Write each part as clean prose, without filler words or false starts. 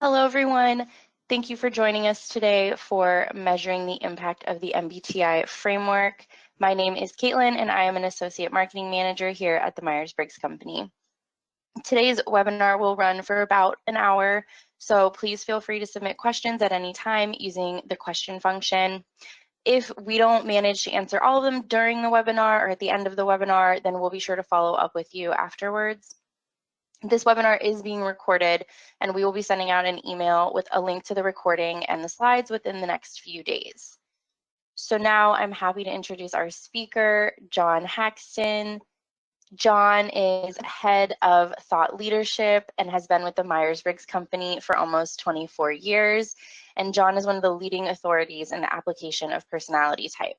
Hello, everyone. Thank you for joining us today for measuring the impact of the MBTI framework. My name is Caitlin, and I am an Associate Marketing Manager here at the Myers-Briggs Company. Today's webinar will run for about an hour, so please feel free to submit questions at any time using the question function. If we don't manage to answer all of them during the webinar or at the end of the webinar, then we'll be sure to follow up with you afterwards. This webinar is being recorded, and we will be sending out an email with a link to the recording and the slides within the next few days. So now I'm happy to introduce our speaker, John Hackston. John is head of thought leadership and has been with the Myers-Briggs Company for almost 24 years. And John is one of the leading authorities in the application of personality type.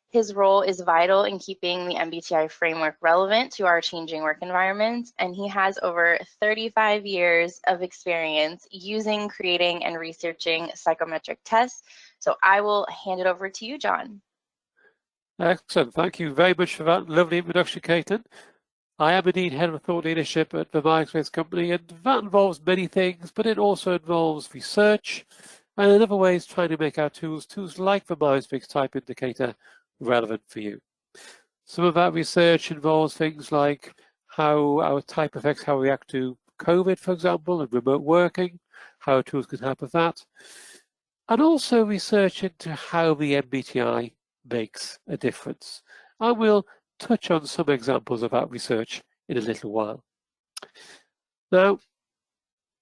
His role is vital in keeping the MBTI framework relevant to our changing work environment, and he has over 35 years of experience using, creating, and researching psychometric tests. So I will hand it over to you, John. Excellent. Thank you very much for that lovely introduction, Caitlin. I am indeed head of thought leadership at the Myers-Briggs Company, and that involves many things, but it also involves research and in other ways trying to make our tools like the Myers-Briggs Type Indicator relevant for you. Some of that research involves things like how our type affects how we react to COVID, for example, and remote working, how tools can help with that, and also research into how the MBTI makes a difference. I will touch on some examples of that research in a little while. Now,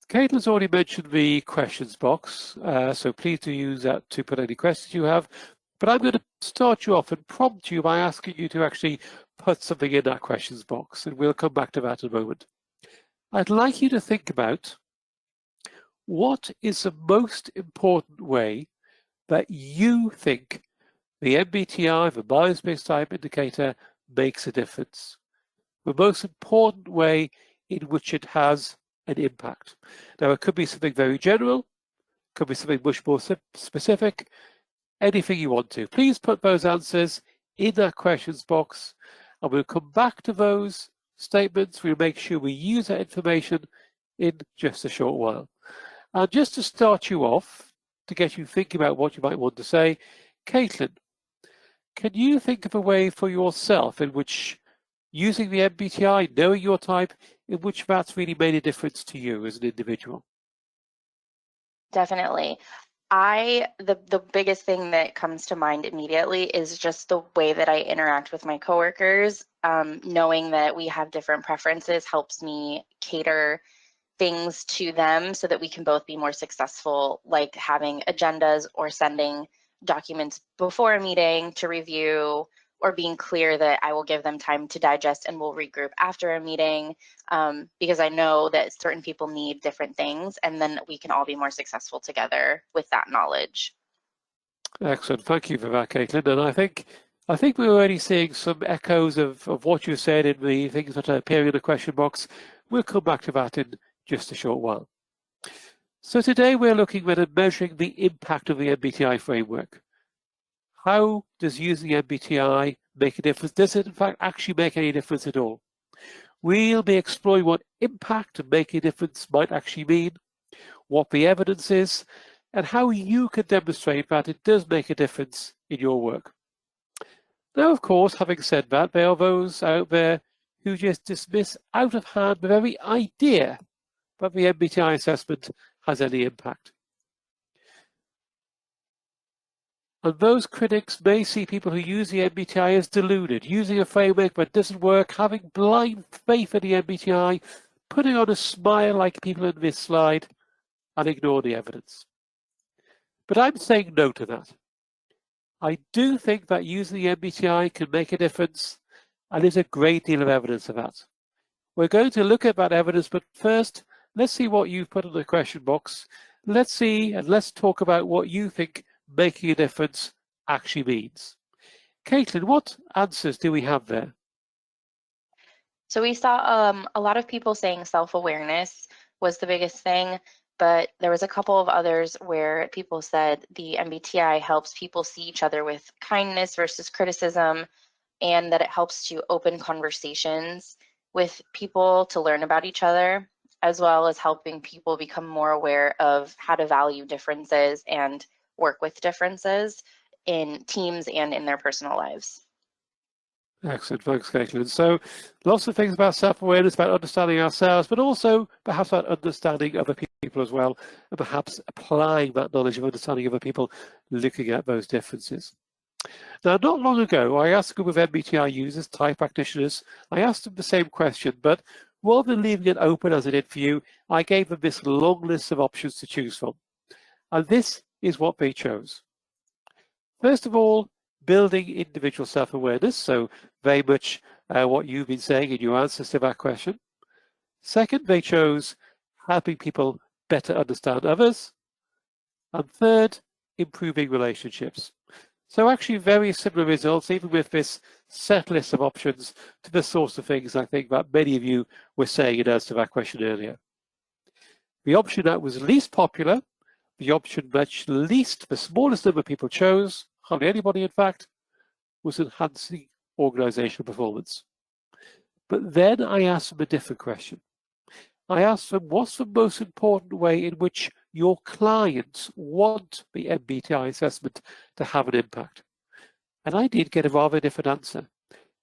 Caitlin's already mentioned the questions box, so please do use that to put any questions you have. But I'm going to start you off and prompt you by asking you to actually put something in that questions box, and we'll come back to that in a moment. I'd like you to think about what is the most important way that you think the MBTI, the Myers-Briggs Type Indicator, makes a difference. The most important way in which it has an impact. Now, it could be something very general, could be something much more specific, anything you want to. Please put those answers in that questions box, and we'll come back to those statements. We'll make sure we use that information in just a short while. And just to start you off, to get you thinking about what you might want to say, Caitlin, can you think of a way for yourself in which using the MBTI, knowing your type, in which that's really made a difference to you as an individual? Definitely. The biggest thing that comes to mind immediately is just the way that I interact with my coworkers. Knowing that we have different preferences helps me cater things to them so that we can both be more successful, like having agendas or sending documents before a meeting to review, or being clear that I will give them time to digest and we'll regroup after a meeting, because I know that certain people need different things, and then we can all be more successful together with that knowledge. Excellent. Thank you for that, Caitlin. And I think we're already seeing some echoes of what you said in the things that are appearing in the question box. We'll come back to that in just a short while. So today we're looking at measuring the impact of the MBTI framework. How does using the MBTI make a difference? Does it in fact actually make any difference at all? We'll be exploring what impact and making a difference might actually mean, what the evidence is, and how you can demonstrate that it does make a difference in your work. Now, of course, having said that, there are those out there who just dismiss out of hand the very idea that the MBTI assessment has any impact. And those critics may see people who use the MBTI as deluded, using a framework that doesn't work, having blind faith in the MBTI, putting on a smile like people in this slide, and ignore the evidence. But I'm saying no to that. I do think that using the MBTI can make a difference, and there's a great deal of evidence of that. We're going to look at that evidence, but first, let's see what you've put in the question box. Let's see, and let's talk about what you think making a difference actually means. Caitlin, what answers do we have there? So we saw a lot of people saying self-awareness was the biggest thing, but there was a couple of others where people said the MBTI helps people see each other with kindness versus criticism, and that it helps to open conversations with people to learn about each other. as well as helping people become more aware of how to value differences and work with differences in teams and in their personal lives. Excellent, thanks, Caitlin. So lots of things about self-awareness, about understanding ourselves, but also perhaps about understanding other people as well, and perhaps applying that knowledge of understanding other people, looking at those differences. Now, not long ago, I asked a group of MBTI users, Thai practitioners, I asked them the same question, but rather than leaving it open as I did for you, I gave them this long list of options to choose from. And this is what they chose. First of all, building individual self-awareness, so very much what you've been saying in your answers to that question. Second, they chose helping people better understand others. And third, improving relationships. So actually very similar results, even with this set list of options, to the sorts of things I think that many of you were saying in answer to that question earlier. The option that was least popular, the option which the smallest number of people chose, hardly anybody in fact, was enhancing organizational performance. But then I asked them a different question. I asked them, what's the most important way in which your clients want the MBTI assessment to have an impact? And I did get a rather different answer.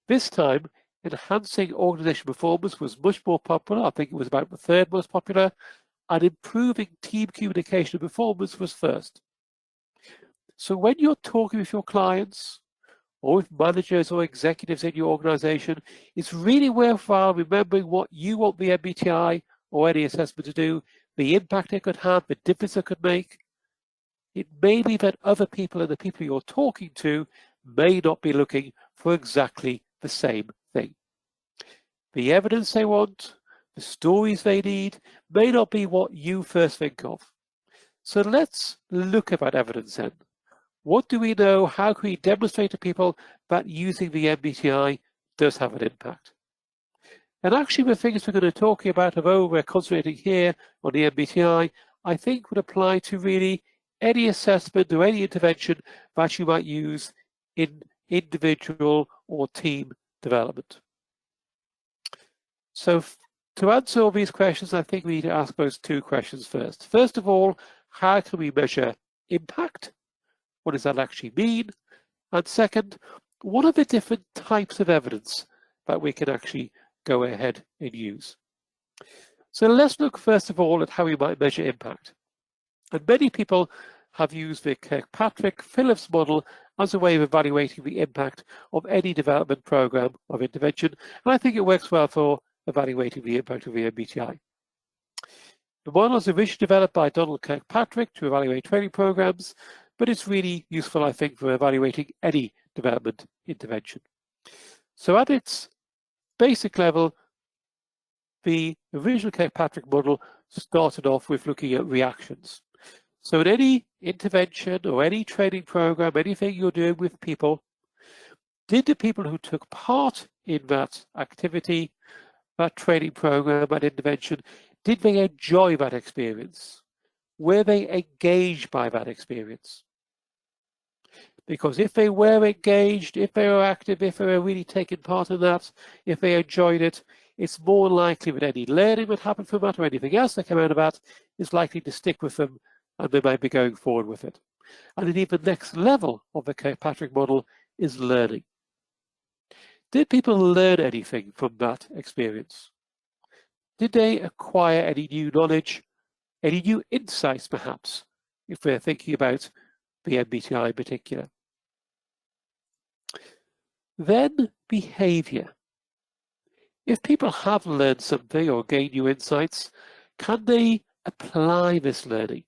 This time, enhancing organizational performance was much more popular. I think it was about the third most popular, and improving team communication and performance was first. So when you're talking with your clients, or with managers or executives in your organization, it's really worthwhile remembering what you want the MBTI or any assessment to do, the impact it could have, the difference it could make. It may be that other people and the people you're talking to may not be looking for exactly the same thing. The evidence they want, the stories they need, may not be what you first think of. So let's look at that evidence then. What do we know? How can we demonstrate to people that using the MBTI does have an impact? And actually the things we're going to talk about, although we're concentrating here on the MBTI, I think would apply to really any assessment or any intervention that you might use in individual or team development. So to answer all these questions, I think we need to ask those two questions first. First of all, how can we measure impact? What does that actually mean? And second, what are the different types of evidence that we can actually go ahead and use? So let's look first of all at how we might measure impact. And many people have used the Kirkpatrick-Phillips model as a way of evaluating the impact of any development program of intervention. And I think it works well for evaluating the impact of the MBTI. The model was originally developed by Donald Kirkpatrick to evaluate training programs, but it's really useful, I think, for evaluating any development intervention. So at its basic level, the original Kirkpatrick model started off with looking at reactions. So in any intervention or any training program, anything you're doing with people, did the people who took part in that activity, that training program, that intervention, did they enjoy that experience? Were they engaged by that experience? Because if they were engaged, if they were active, if they were really taking part in that, if they enjoyed it, it's more likely that any learning that happened from that or anything else that came out of that is likely to stick with them and they might be going forward with it. And indeed, the next level of the Kirkpatrick model is learning. Did people learn anything from that experience? Did they acquire any new knowledge, any new insights perhaps, if we're thinking about the MBTI in particular? Then behavior. If people have learned something or gained new insights, can they apply this learning?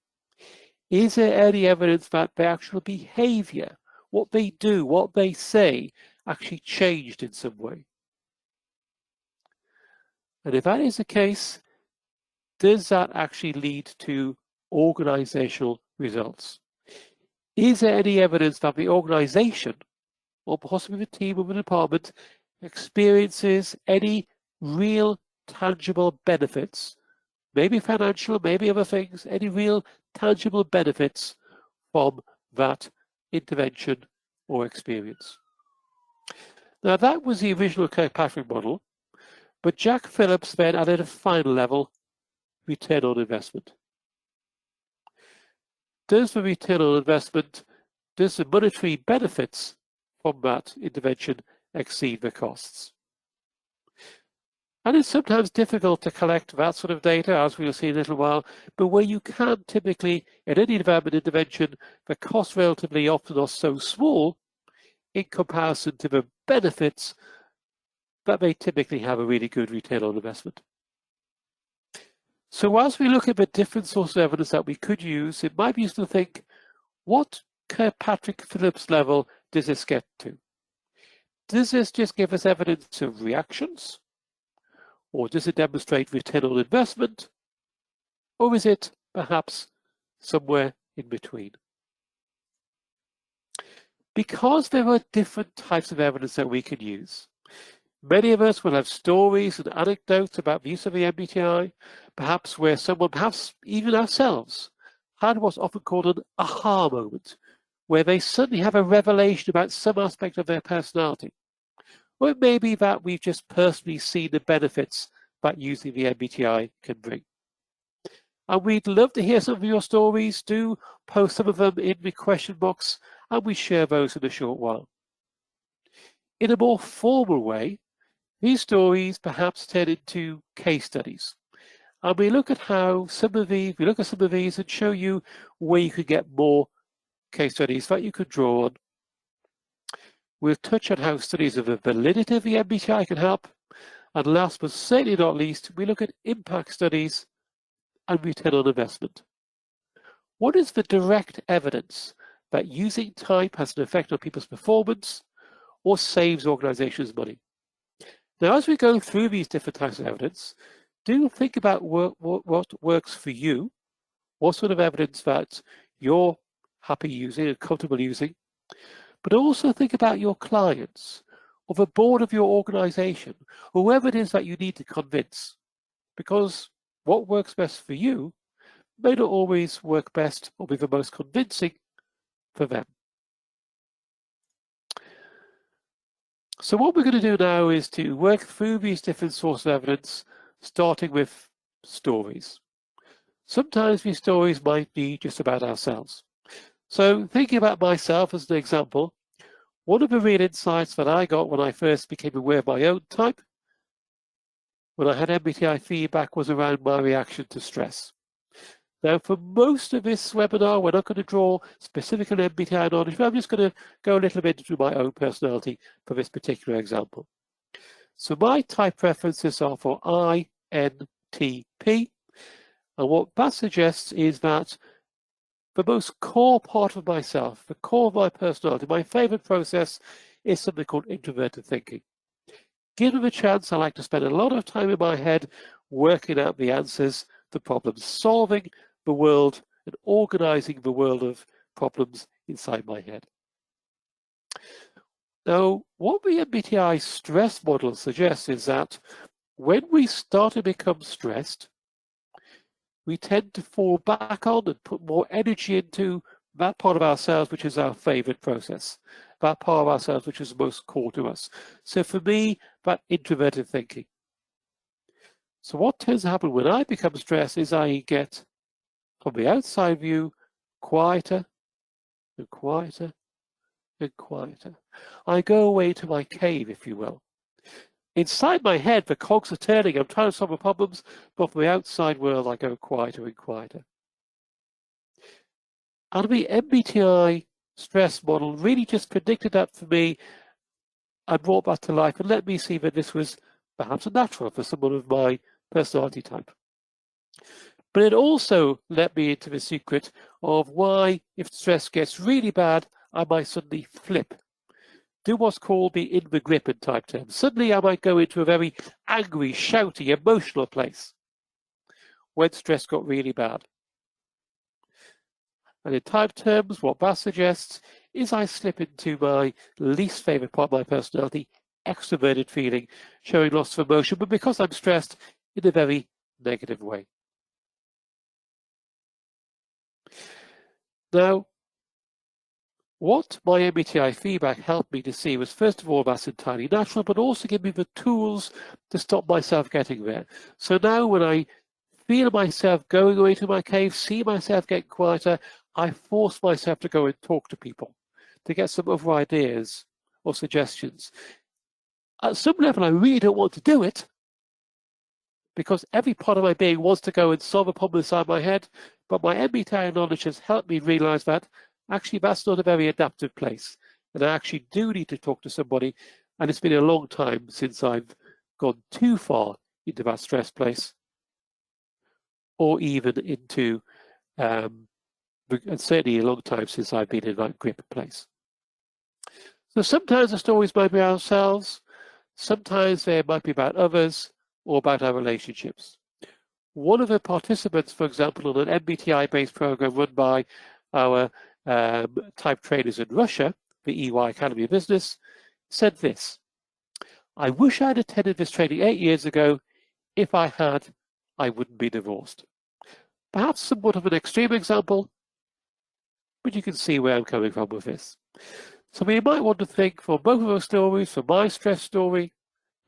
Is there any evidence that their actual behavior, what they do, what they say, actually changed in some way? And if that is the case, does that actually lead to organizational results? Is there any evidence that the organization, or possibly the team or the department, experiences any real tangible benefits, maybe financial, maybe other things, any real tangible benefits from that intervention or experience? Now that was the original Kirkpatrick model, but Jack Phillips then added a final level, return on investment. Does the return on investment, does the monetary benefits from that intervention exceed the costs? And it's sometimes difficult to collect that sort of data, as we'll see in a little while, but where you can typically, in any development intervention, the costs relatively often are so small in comparison to the benefits that they typically have a really good return on investment. So as we look at the different sources of evidence that we could use, it might be useful to think, what Kirkpatrick Phillips level does this get to? Does this just give us evidence of reactions? Or does it demonstrate return on investment? Or is it perhaps somewhere in between? Because there are different types of evidence that we can use, many of us will have stories and anecdotes about the use of the MBTI, perhaps where someone, perhaps even ourselves, had what's often called an aha moment, where they suddenly have a revelation about some aspect of their personality. Or it may be that we've just personally seen the benefits that using the MBTI can bring. And we'd love to hear some of your stories. Do post some of them in the question box, and we share those in a short while. In a more formal way, these stories perhaps turn into case studies. And we look at some of these and show you where you could get more case studies that you could draw on. We'll touch on how studies of the validity of the MBTI can help. And last but certainly not least, we look at impact studies and return on investment. What is the direct evidence that using type has an effect on people's performance or saves organizations money? Now, as we go through these different types of evidence, do think about what works for you, what sort of evidence that you're happy using and comfortable using, but also think about your clients or the board of your organization, whoever it is that you need to convince, because what works best for you may not always work best or be the most convincing for them. So what we're going to do now is to work through these different sources of evidence, starting with stories. Sometimes these stories might be just about ourselves. So thinking about myself as an example, one of the real insights that I got when I first became aware of my own type, when I had MBTI feedback, was around my reaction to stress. Now, for most of this webinar, we're not going to draw specific on MBTI knowledge, but I'm just going to go a little bit into my own personality for this particular example. So my type preferences are for INTP, and what that suggests is that the most core part of myself, the core of my personality, my favorite process is something called introverted thinking. Given the chance, I like to spend a lot of time in my head working out the answers, the problems, solving the world and organizing the world of problems inside my head. Now, what the MBTI stress model suggests is that when we start to become stressed, we tend to fall back on and put more energy into that part of ourselves which is our favorite process, that part of ourselves which is most core to us. So for me, that introverted thinking. So what tends to happen when I become stressed is I get, from the outside view, quieter and quieter and quieter. I go away to my cave, if you will. Inside my head, the cogs are turning. I'm trying to solve the problems, but from the outside world, I go quieter and quieter. And the MBTI stress model really just predicted that for me and brought that to life and let me see that this was perhaps a natural for someone of my personality type. But it also let me into the secret of why, if stress gets really bad, I might suddenly flip. Do what's called the in the grip in type terms. Suddenly I might go into a very angry, shouty, emotional place when stress got really bad. And in type terms, what that suggests is I slip into my least favorite part of my personality, extroverted feeling, showing lots of emotion, but because I'm stressed, in a very negative way. Now, what my MBTI feedback helped me to see was, first of all, that's entirely natural, but also give me the tools to stop myself getting there. So now when I feel myself going away to my cave, see myself getting quieter, I force myself to go and talk to people to get some other ideas or suggestions. At some level, I really don't want to do it because every part of my being wants to go and solve a problem inside my head, but my MBTI knowledge has helped me realize that actually that's not a very adaptive place. And I actually do need to talk to somebody, and it's been a long time since I've gone too far into that stress place, or even into, and certainly a long time since I've been in that grip place. So sometimes the stories might be ourselves, sometimes they might be about others, or about our relationships. One of the participants, for example, on an MBTI-based program run by our type trainers in Russia, the EY Academy of Business, said this: I wish I'd attended this training 8 years ago. If I had, I wouldn't be divorced. Perhaps somewhat of an extreme example, but you can see where I'm coming from with this. So we might want to think for both of those stories, for my stress story,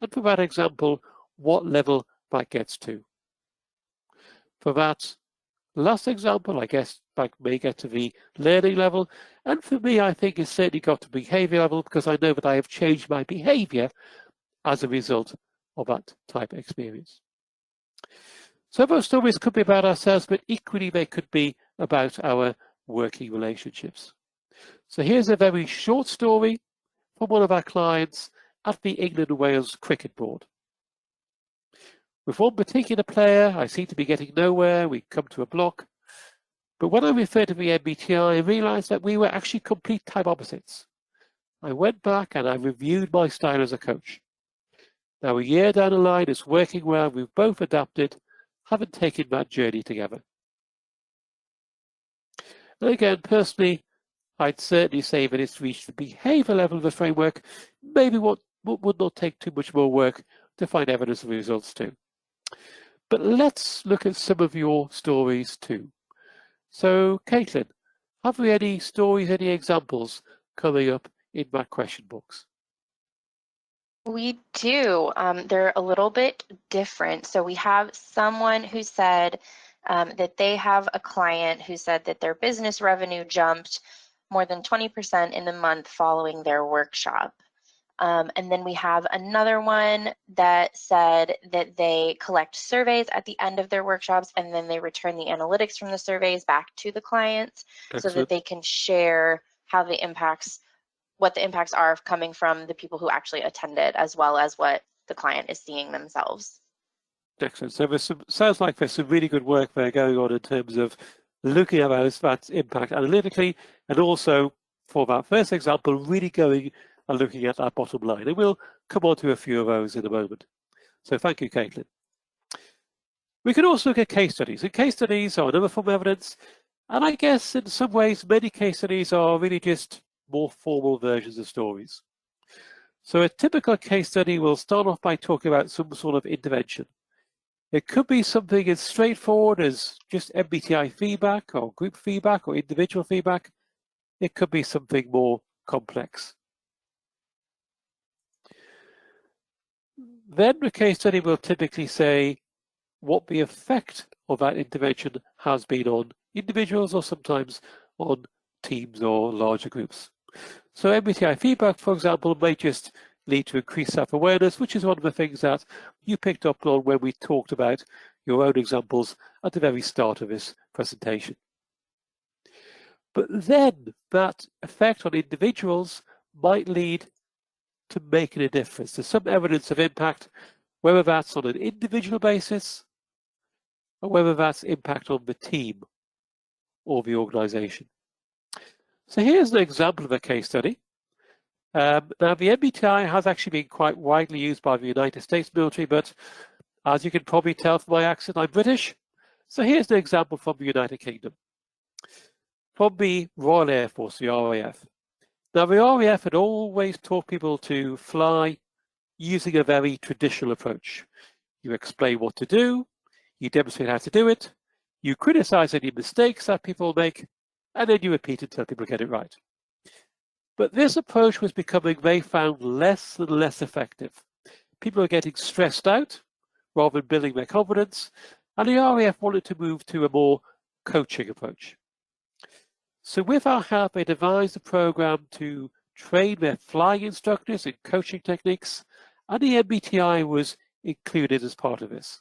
and for that example, what level that gets to. For that last example, I guess that may get to the learning level, and for me, I think it's certainly got to behavior level because I know that I have changed my behavior as a result of that type of experience. So those stories could be about ourselves, but equally they could be about our working relationships. So here's a very short story from one of our clients at the England and Wales cricket board. With one particular player, I seem to be getting nowhere. We come to a block. But when I referred to the MBTI, I realized that we were actually complete type opposites. I went back and I reviewed my style as a coach. Now, a year down the line, it's working well. We've both adapted, haven't taken that journey together. And again, personally, I'd certainly say that it's reached the behavior level of the framework, maybe what would not take too much more work to find evidence of results too. But let's look at some of your stories too. So, Caitlin, have we any stories, any examples coming up in that question box? We do. They're a little bit different. So we have someone who said that they have a client who said that their business revenue jumped more than 20% in the month following their workshop. And then we have another one that said that they collect surveys at the end of their workshops and then they return the analytics from the surveys back to the clients. Excellent. So that they can share how the impacts, what the impacts are coming from the people who actually attended, as well as what the client is seeing themselves. Excellent. So there's sounds like there's some really good work there going on in terms of looking at that impact analytically, and also for that first example, really going and looking at that bottom line. And we'll come on to a few of those in a moment. So thank you, Caitlin. We can also look at case studies. And case studies are another form of evidence. And I guess in some ways, many case studies are really just more formal versions of stories. So a typical case study will start off by talking about some sort of intervention. It could be something as straightforward as just MBTI feedback or group feedback or individual feedback. It could be something more complex. Then the case study will typically say what the effect of that intervention has been on individuals or sometimes on teams or larger groups. So MBTI feedback, for example, may just lead to increased self-awareness, which is one of the things that you picked up on when we talked about your own examples at the very start of this presentation. But then that effect on individuals might lead to making a difference. There's some evidence of impact, whether that's on an individual basis or whether that's impact on the team or the organization. So here's an example of a case study. Now, the MBTI has actually been quite widely used by the United States military, but as you can probably tell from my accent, I'm British. So here's an example from the United Kingdom. From the Royal Air Force, the RAF. Now, the RAF had always taught people to fly using a very traditional approach. You explain what to do, you demonstrate how to do it, you criticize any mistakes that people make, and then you repeat until people get it right. But this approach was becoming, they found, less and less effective. People were getting stressed out rather than building their confidence, and the RAF wanted to move to a more coaching approach. So with our help, they devised a program to train their flying instructors in coaching techniques, and the MBTI was included as part of this.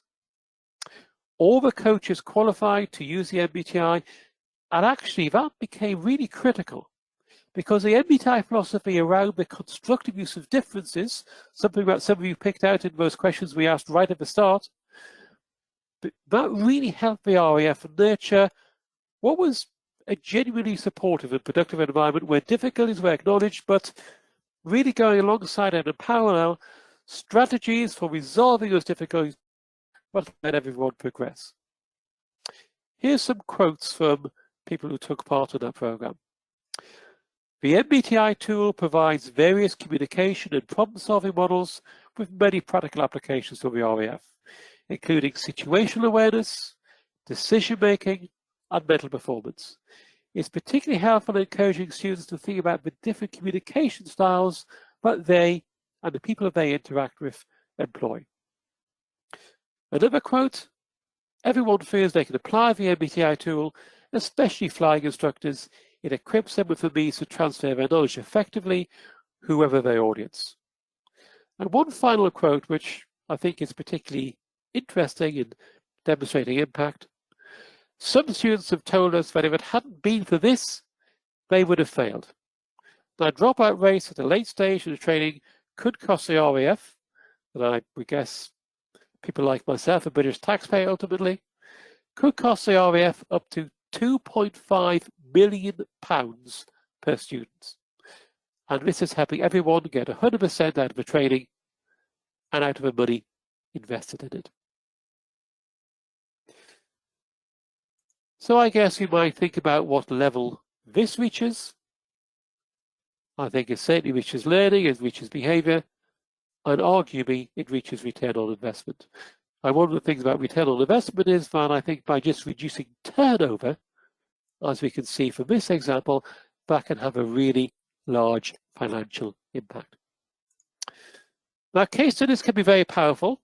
All the coaches qualified to use the MBTI, and actually that became really critical because the MBTI philosophy around the constructive use of differences, something that some of you picked out in those questions we asked right at the start, that really helped the RAF nurture what was a genuinely supportive and productive environment where difficulties were acknowledged, but really going alongside and in parallel, strategies for resolving those difficulties will let everyone progress. Here's some quotes from people who took part in that program. The MBTI tool provides various communication and problem-solving models with many practical applications for the RAF, including situational awareness, decision-making, and mental performance. It's particularly helpful in encouraging students to think about the different communication styles that they and the people they interact with employ. Another quote, everyone feels they can apply the MBTI tool, especially flying instructors. It equips them with the means to transfer their knowledge effectively, whoever their audience. And one final quote, which I think is particularly interesting in demonstrating impact. Some students have told us that if it hadn't been for this, they would have failed. Now, dropout rates at a late stage in the training could cost the RAF, and I would guess people like myself, a British taxpayer ultimately, could cost the RAF up to £2.5 million per student. And this is helping everyone get 100% out of the training and out of the money invested in it. So I guess we might think about what level this reaches. I think it certainly reaches learning, it reaches behaviour, and arguably it reaches return on investment. And one of the things about return on investment is that I think by just reducing turnover, as we can see from this example, that can have a really large financial impact. Now, case studies can be very powerful.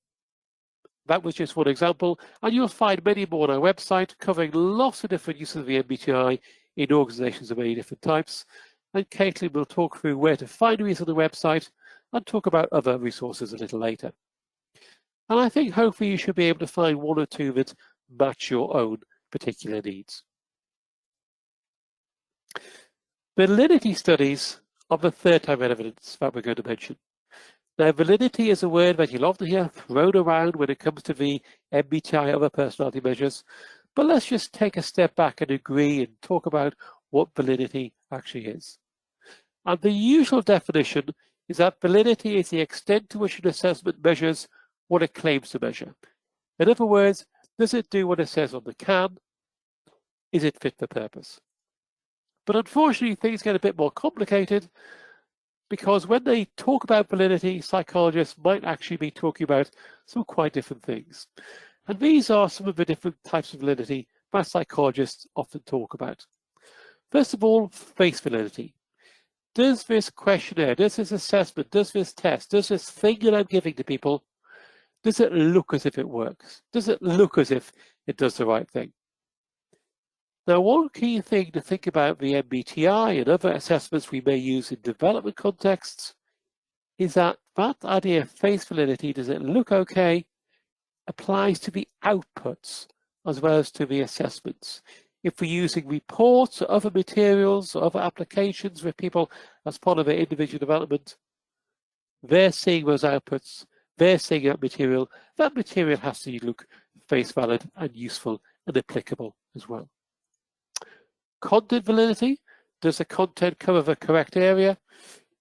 That was just one example, and you'll find many more on our website covering lots of different uses of the MBTI in organisations of many different types. And Caitlin will talk through where to find these on the website and talk about other resources a little later. And I think hopefully you should be able to find one or two that match your own particular needs. Validity studies are the third type of evidence that we're going to mention. Now, validity is a word that you'll often hear thrown around when it comes to the MBTI and other personality measures, but let's just take a step back and agree and talk about what validity actually is. And the usual definition is that validity is the extent to which an assessment measures what it claims to measure. In other words, does it do what it says on the can? Is it fit for purpose? But unfortunately, things get a bit more complicated because when they talk about validity, psychologists might actually be talking about some quite different things. And these are some of the different types of validity that psychologists often talk about. First of all, face validity. Does this questionnaire, does this assessment, does this test, does this thing that I'm giving to people, does it look as if it works? Does it look as if it does the right thing? Now, one key thing to think about the MBTI and other assessments we may use in development contexts is that that idea of face validity, does it look okay, applies to the outputs as well as to the assessments. If we're using reports or other materials or other applications with people as part of their individual development, they're seeing those outputs, they're seeing that material has to look face valid and useful and applicable as well. Content validity, does the content cover the correct area?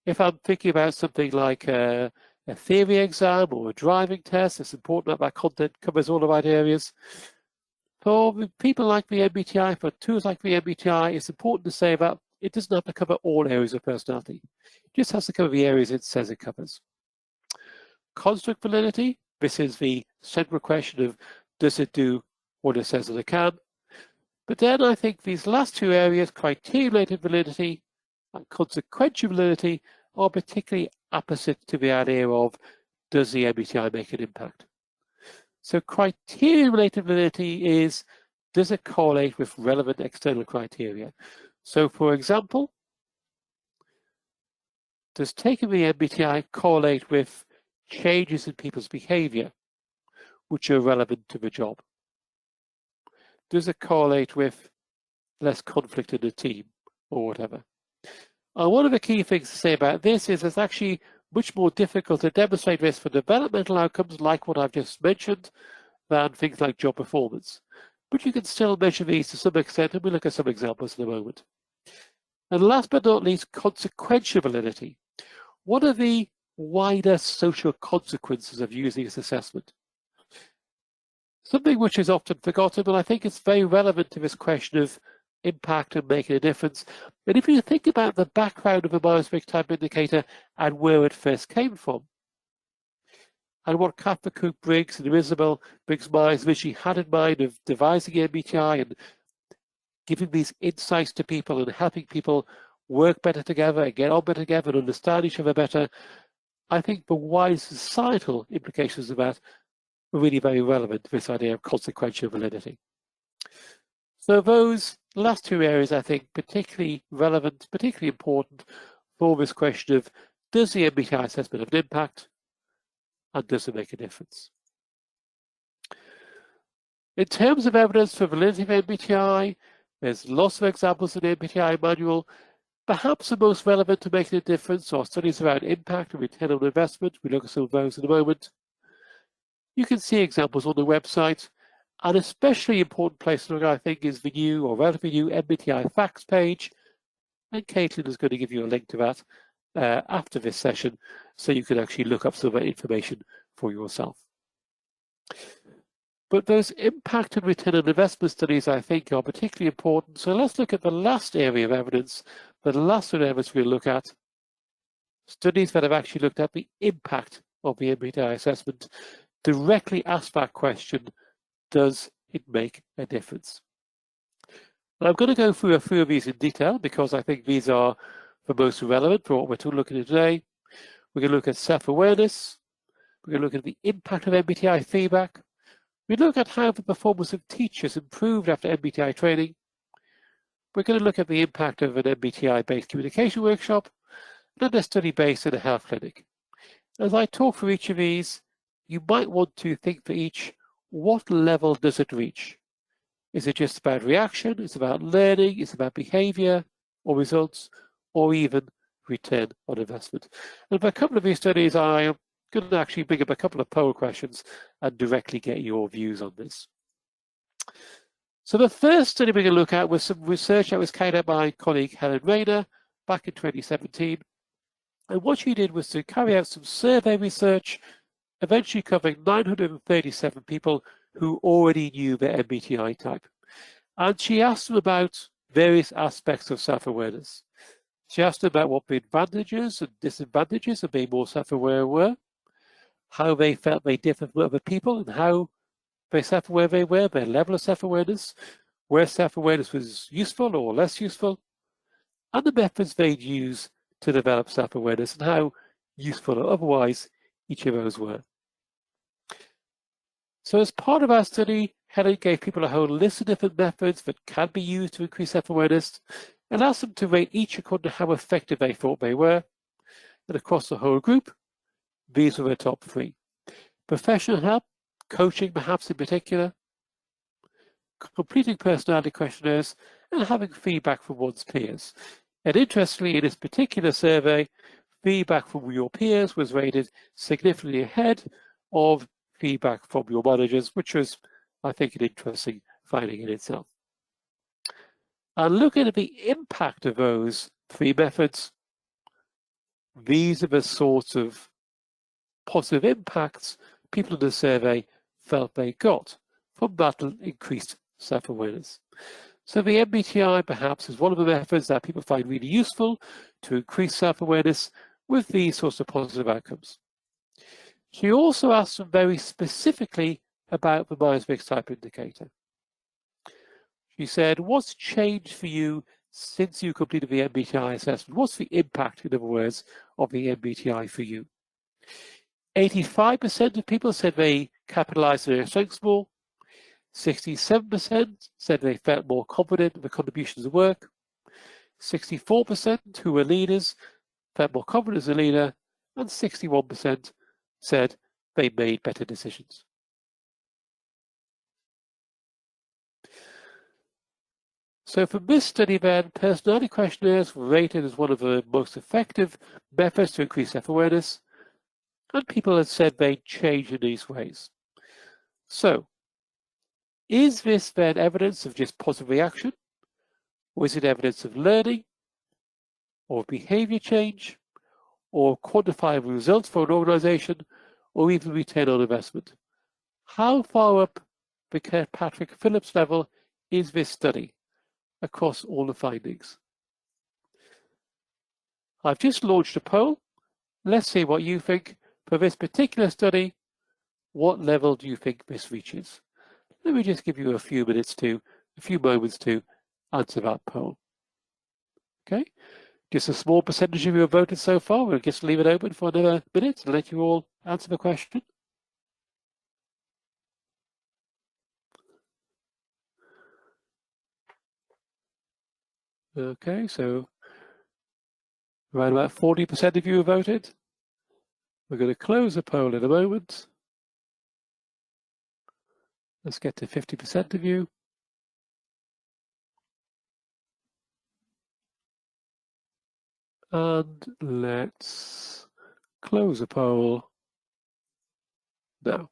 If I'm thinking about something like a theory exam or a driving test, it's important that content covers all the right areas. For people like the MBTI, for tools like the MBTI, it's important to say that it doesn't have to cover all areas of personality. It just has to cover the areas it says it covers. Construct validity, this is the central question of does it do what it says that it can? But then I think these last two areas, criteria-related validity and consequential validity, are particularly opposite to the idea of does the MBTI make an impact? So criteria-related validity is, does it correlate with relevant external criteria? So for example, does taking the MBTI correlate with changes in people's behavior which are relevant to the job? Does it correlate with less conflict in the team or whatever? One of the key things to say about this is it's actually much more difficult to demonstrate this for developmental outcomes like what I've just mentioned than things like job performance. But you can still measure these to some extent, and we'll look at some examples in a moment. And last but not least, consequential validity. What are the wider social consequences of using this assessment? Something which is often forgotten, but I think it's very relevant to this question of impact and making a difference. And if you think about the background of a Myers-Briggs type indicator and where it first came from, and what Catherine Cook-Briggs and Elizabeth Briggs-Myers visually had in mind of devising MBTI and giving these insights to people and helping people work better together and get on better together and understand each other better, I think the wider societal implications of that are really very relevant to this idea of consequential validity. So those last two areas, I think, particularly relevant, particularly important for this question of, does the MBTI assessment have an impact and does it make a difference? In terms of evidence for validity of MBTI, there's lots of examples in the MBTI manual. Perhaps the most relevant to making a difference are studies around impact and return on investment. We look at some of those in a moment. You can see examples on the website. An especially important place to look, I think, is the new or relatively new MBTI facts page. And Caitlin is going to give you a link to that after this session, so you can actually look up some of that information for yourself. But those impact and return on investment studies, I think, are particularly important. So let's look at the last area of evidence, the last one of evidence we'll look at, studies that have actually looked at the impact of the MBTI assessment, directly ask that question, does it make a difference? And I'm going to go through a few of these in detail because I think these are the most relevant for what we're looking at today. We're going to look at self-awareness. We're going to look at the impact of MBTI feedback. We look at how the performance of teachers improved after MBTI training. We're going to look at the impact of an MBTI-based communication workshop and a study based in a health clinic. As I talk through each of these, you might want to think for each, what level does it reach? Is it just about reaction? Is it about learning? Is it about behavior or results, or even return on investment? And for a couple of these studies, I am going to actually bring up a couple of poll questions and directly get your views on this. So the first study we're going to look at was some research that was carried out by my colleague Helen Rayner back in 2017. And what she did was to carry out some survey research, eventually covering 937 people who already knew their MBTI type. And she asked them about various aspects of self-awareness. She asked them about what the advantages and disadvantages of being more self-aware were, how they felt they differed from other people and how very self-aware they were, their level of self-awareness, where self-awareness was useful or less useful, and the methods they'd use to develop self-awareness and how useful or otherwise each of those were. So as part of our study, Helen gave people a whole list of different methods that can be used to increase self-awareness and asked them to rate each according to how effective they thought they were. And across the whole group, these were the top three. Professional help, coaching perhaps in particular, completing personality questionnaires, and having feedback from one's peers. And interestingly, in this particular survey, feedback from your peers was rated significantly ahead of feedback from your managers, which was, I think, an interesting finding in itself. And looking at the impact of those three methods, these are the sorts of positive impacts people in the survey felt they got from that increased self-awareness. So the MBTI perhaps is one of the methods that people find really useful to increase self-awareness with these sorts of positive outcomes. She also asked them very specifically about the Myers-Briggs type indicator. She said, what's changed for you since you completed the MBTI assessment? What's the impact, in other words, of the MBTI for you? 85% of people said they capitalized on their strengths more. 67% said they felt more confident in the contributions of work. 64% who were leaders felt more confident as a leader, and 61% said they made better decisions. So from this study then, personality questionnaires were rated as one of the most effective methods to increase self-awareness, and people had said they'd change in these ways. So, is this then evidence of just positive reaction? Or is it evidence of learning, or behavior change, or quantifiable results for an organization, or even return on investment? How far up the Kirkpatrick-Phillips level is this study across all the findings? I've just launched a poll. Let's see what you think. For this particular study, what level do you think this reaches? Let me just give you a few moments to answer that poll. Okay, just a small percentage of you have voted so far. We'll just leave it open for another minute and let you all answer the question. Okay, so around about 40% of you have voted. We're going to close the poll in a moment. Let's get to 50% of you. And let's close the poll now.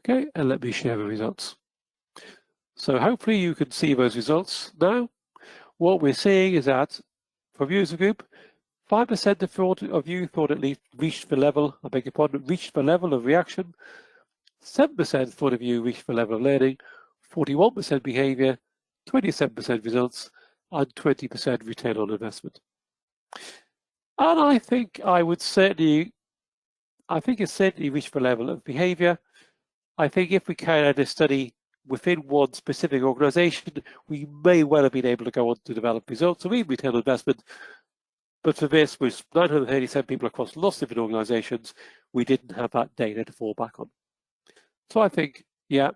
Okay, and let me share the results. So hopefully you can see those results now. What we're seeing is that for user group, 5% of you thought at least reached the level, reached the level of reaction. 7% thought of you reached the level of learning, 41% behavior, 27% results, and 20% return on investment. And I think it's certainly reached the level of behavior. I think if we carry out this study within one specific organization, we may well have been able to go on to develop results or even return on investment. But for this, with 937 people across lots of different organizations, we didn't have that data to fall back on. So I think, yeah,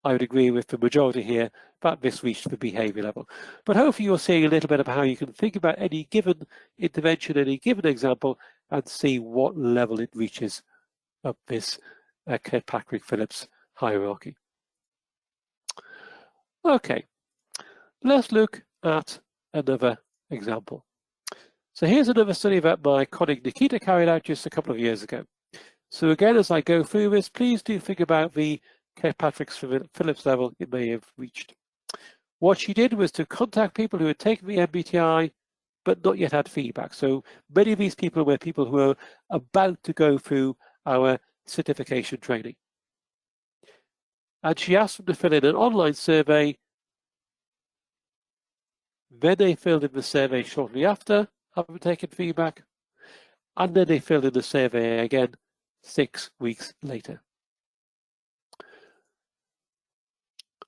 I would agree with the majority here that this reached the behavior level. But hopefully you're seeing a little bit of how you can think about any given intervention, any given example, and see what level it reaches of this Kirkpatrick-Phillips hierarchy. Okay, let's look at another example. So here's another study that my colleague Nikita carried out just a couple of years ago. So again, as I go through this, please do think about the Kirkpatrick-Phillips level it may have reached. What she did was to contact people who had taken the MBTI but not yet had feedback. So many of these people were people who were about to go through our certification training. And she asked them to fill in an online survey. Then they filled in the survey shortly after having taken feedback. And then they filled in the survey again 6 weeks later.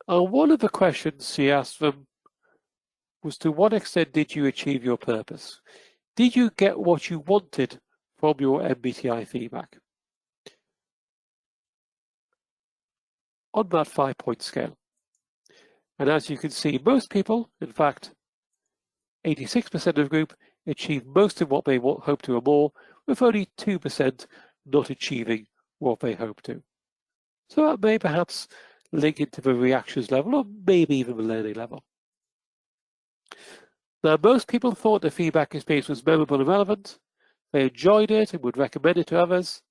And one of the questions she asked them was, to what extent did you achieve your purpose? Did you get what you wanted from your MBTI feedback? On that 5-point scale. And as you can see, most people, in fact, 86% of the group, achieved most of what they hoped to or more, with only 2% not achieving what they hoped to. So that may perhaps link into the reactions level, or maybe even the learning level. Now, most people thought the feedback experience was memorable and relevant. They enjoyed it and would recommend it to others.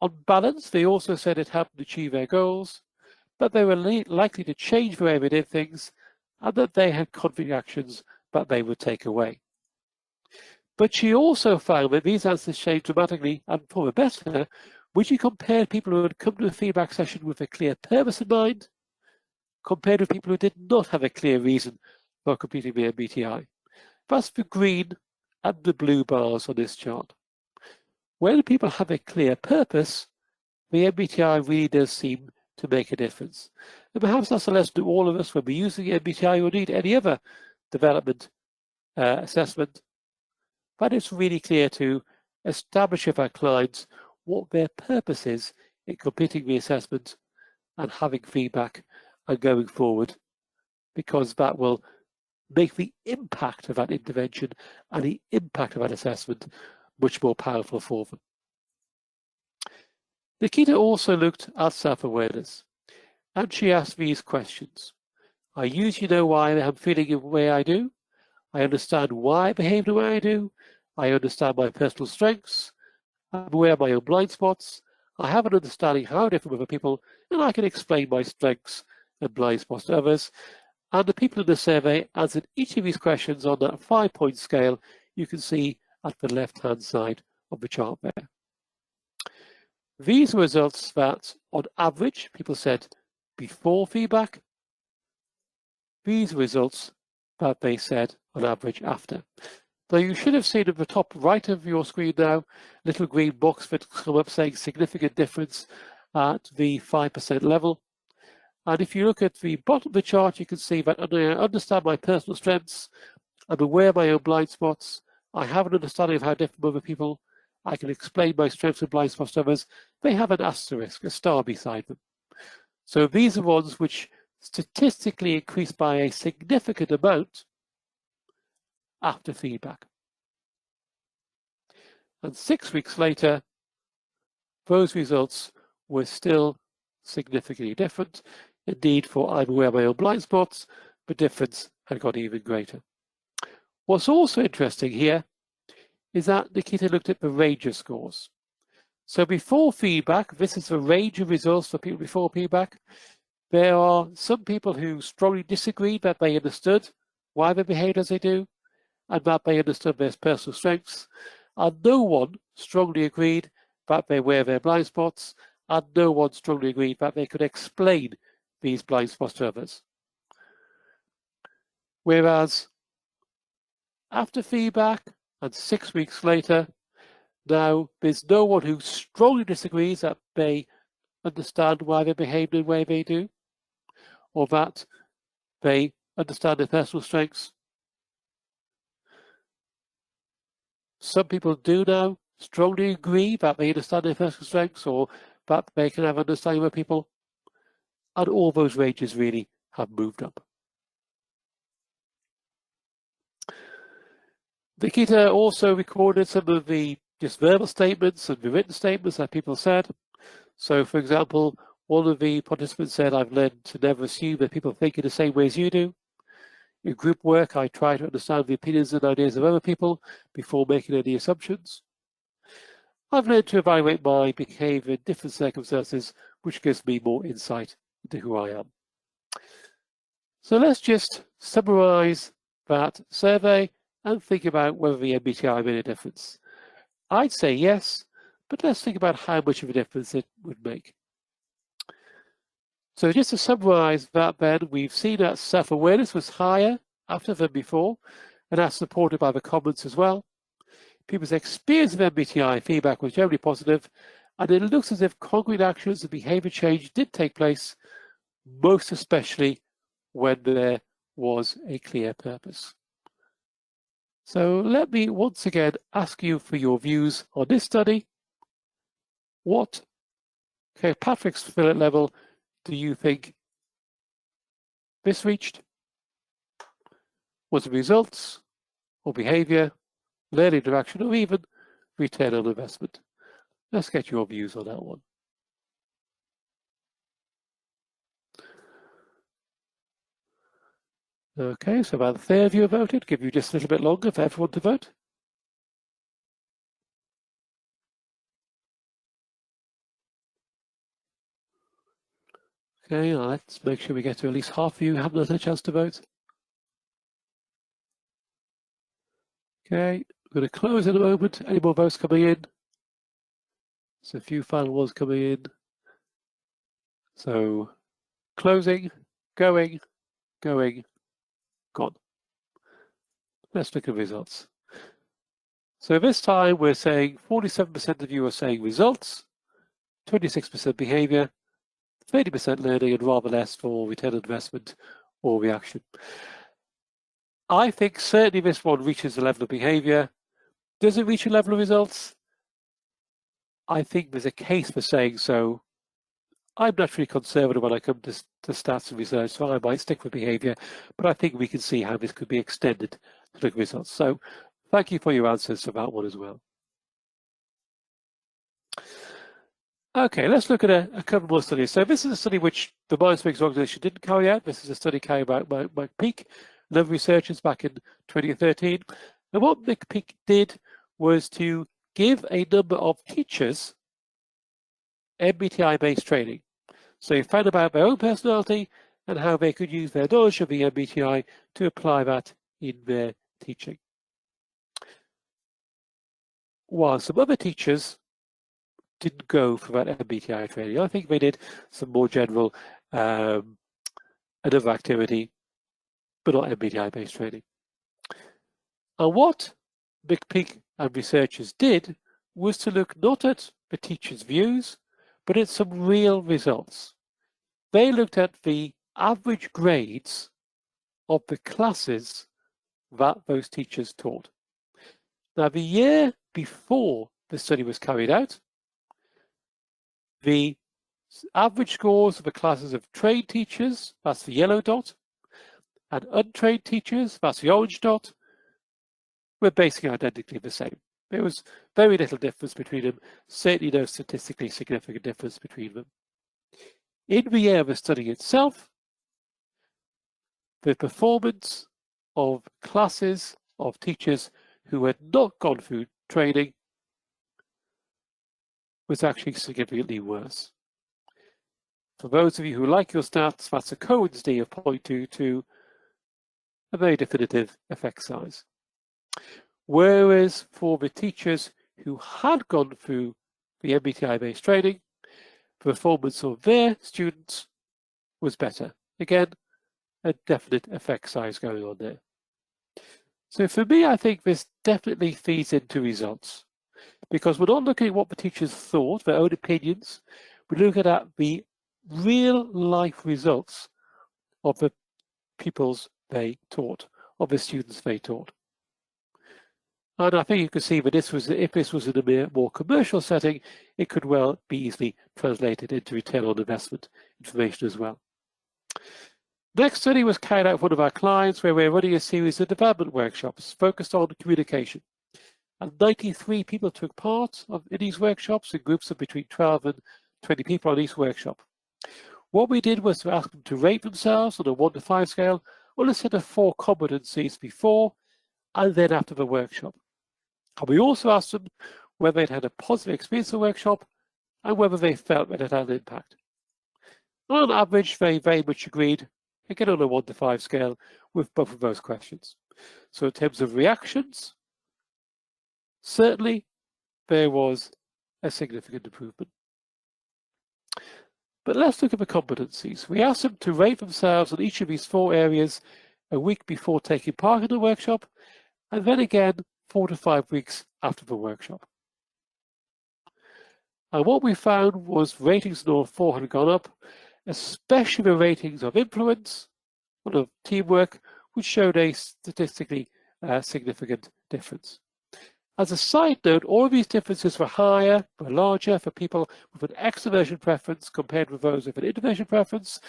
On balance, they also said it helped them achieve their goals, but they were likely to change the way they did things, and that they had conflict actions that they would take away. But she also found that these answers changed dramatically and for the better when she compared people who had come to a feedback session with a clear purpose in mind, compared with people who did not have a clear reason for completing the MBTI. That's the green and the blue bars on this chart. When people have a clear purpose, the MBTI really does seem to make a difference. And perhaps that's a lesson to all of us when we're using MBTI or indeed any other development assessment. But it's really clear to establish with our clients what their purpose is in completing the assessment and having feedback and going forward, because that will make the impact of that intervention and the impact of that assessment much more powerful for them. Nikita also looked at self-awareness, and she asked these questions. I usually know why I'm feeling the way I do. I understand why I behave the way I do. I understand my personal strengths. I'm aware of my own blind spots. I have an understanding how I differ with other people, and I can explain my strengths and blind spots to others. And the people in the survey answered each of these questions on that 5-point scale you can see at the left-hand side of the chart there. These are results that, on average, people said before feedback. These results that they said on average after. So you should have seen at the top right of your screen now, little green box that come up saying significant difference at the 5% level. And if you look at the bottom of the chart, you can see that I understand my personal strengths, I'm aware of my own blind spots, I have an understanding of how different other people, I can explain my strengths and blind spots to others. They have an asterisk, a star beside them. So these are ones which statistically increase by a significant amount after feedback. And 6 weeks later, those results were still significantly different. Indeed, for I'm aware of my own blind spots, the difference had got even greater. What's also interesting here is that Nikita looked at the range of scores. So before feedback, this is the range of results for people before feedback. There are some people who strongly disagreed that they understood why they behaved as they do, and that they understood their personal strengths, and no one strongly agreed that they were their blind spots, and no one strongly agreed that they could explain these blind spots to others. Whereas after feedback and 6 weeks later, now there's no one who strongly disagrees that they understand why they behave the way they do, or that they understand their personal strengths. Some people do now strongly agree that they understand their personal strengths, or that they can have understanding of people, and all those ranges really have moved up. Nikita also recorded some of the just verbal statements and the written statements that people said. So, for example, one of the participants said, I've learned to never assume that people think in the same way as you do. In group work, I try to understand the opinions and ideas of other people before making any assumptions. I've learned to evaluate my behavior in different circumstances, which gives me more insight into who I am. So let's just summarize that survey and think about whether the MBTI made a difference. I'd say yes, but let's think about how much of a difference it would make. So just to summarize that then, we've seen that self-awareness was higher after than before, and that's supported by the comments as well. People's experience of MBTI feedback was generally positive, and it looks as if concrete actions and behavior change did take place, most especially when there was a clear purpose. So let me once again ask you for your views on this study. What Kirkpatrick's Philip level do you think this reached? Was it results or behavior, learning direction, or even return on investment? Let's get your views on that one. Okay, so about a third of you have voted. Give you just a little bit longer for everyone to vote. Okay, let's make sure we get to at least half of you haven't had a chance to vote. Okay, we're going to close in a moment. Any more votes coming in? So a few final ones coming in. So closing, going, gone. Let's look at results. So this time we're saying 47% of you are saying results, 26% behavior, 30% learning, and rather less for return on investment or reaction. I think certainly this one reaches the level of behavior. Does it reach a level of results? I think there's a case for saying so. I'm naturally conservative when I come to stats and research, so I might stick with behaviour, but I think we can see how this could be extended to look at results. So thank you for your answers to that one as well. Okay, let's look at a couple more studies. So this is a study which the Myers-Briggs organization didn't carry out. This is a study carried out by Mike Peake, another researchers back in 2013. And what Mike Peake did was to give a number of teachers MBTI-based training. So he found about their own personality and how they could use their knowledge of the MBTI to apply that in their teaching. While some other teachers didn't go for that MBTI training. I think they did some more general another activity, but not MBTI-based training. And what McPeak and researchers did was to look not at the teachers' views, but at some real results. They looked at the average grades of the classes that those teachers taught. Now, the year before the study was carried out, the average scores of the classes of trained teachers, that's the yellow dot, and untrained teachers, that's the orange dot, were basically identically the same. There was very little difference between them, certainly no statistically significant difference between them. In the year of the study itself, the performance of classes of teachers who had not gone through training was actually significantly worse. For those of you who like your stats, that's a Cohen's d of 0.22, a very definitive effect size. Whereas for the teachers who had gone through the MBTI-based training, the performance of their students was better. Again, a definite effect size going on there. So for me, I think this definitely feeds into results, because we're not looking at what the teachers thought, their own opinions. We're looking at the real life results of the pupils they taught, of the students they taught. And I think you can see that this was, if this was in a more commercial setting, it could well be easily translated into return on investment information as well. Next study was carried out with one of our clients, where we're running a series of development workshops focused on communication. And 93 people took part in these workshops in groups of between 12 and 20 people on each workshop. What we did was to ask them to rate themselves on a 1 to 5 scale on a set of 4 competencies before and then after the workshop. And we also asked them whether they'd had a positive experience of the workshop and whether they felt that it had an impact. And on average, they very much agreed, again on a 1 to 5 scale, with both of those questions. So in terms of reactions, certainly there was a significant improvement. But let's look at the competencies. We asked them to rate themselves on each of these 4 areas a week before taking part in the workshop, and then again 4 to 5 weeks after the workshop. And what we found was ratings in all 4 had gone up, especially the ratings of influence and of teamwork, which showed a statistically significant difference. As a side note, all of these differences were higher, were larger for people with an extroversion preference compared with those with an introversion preference.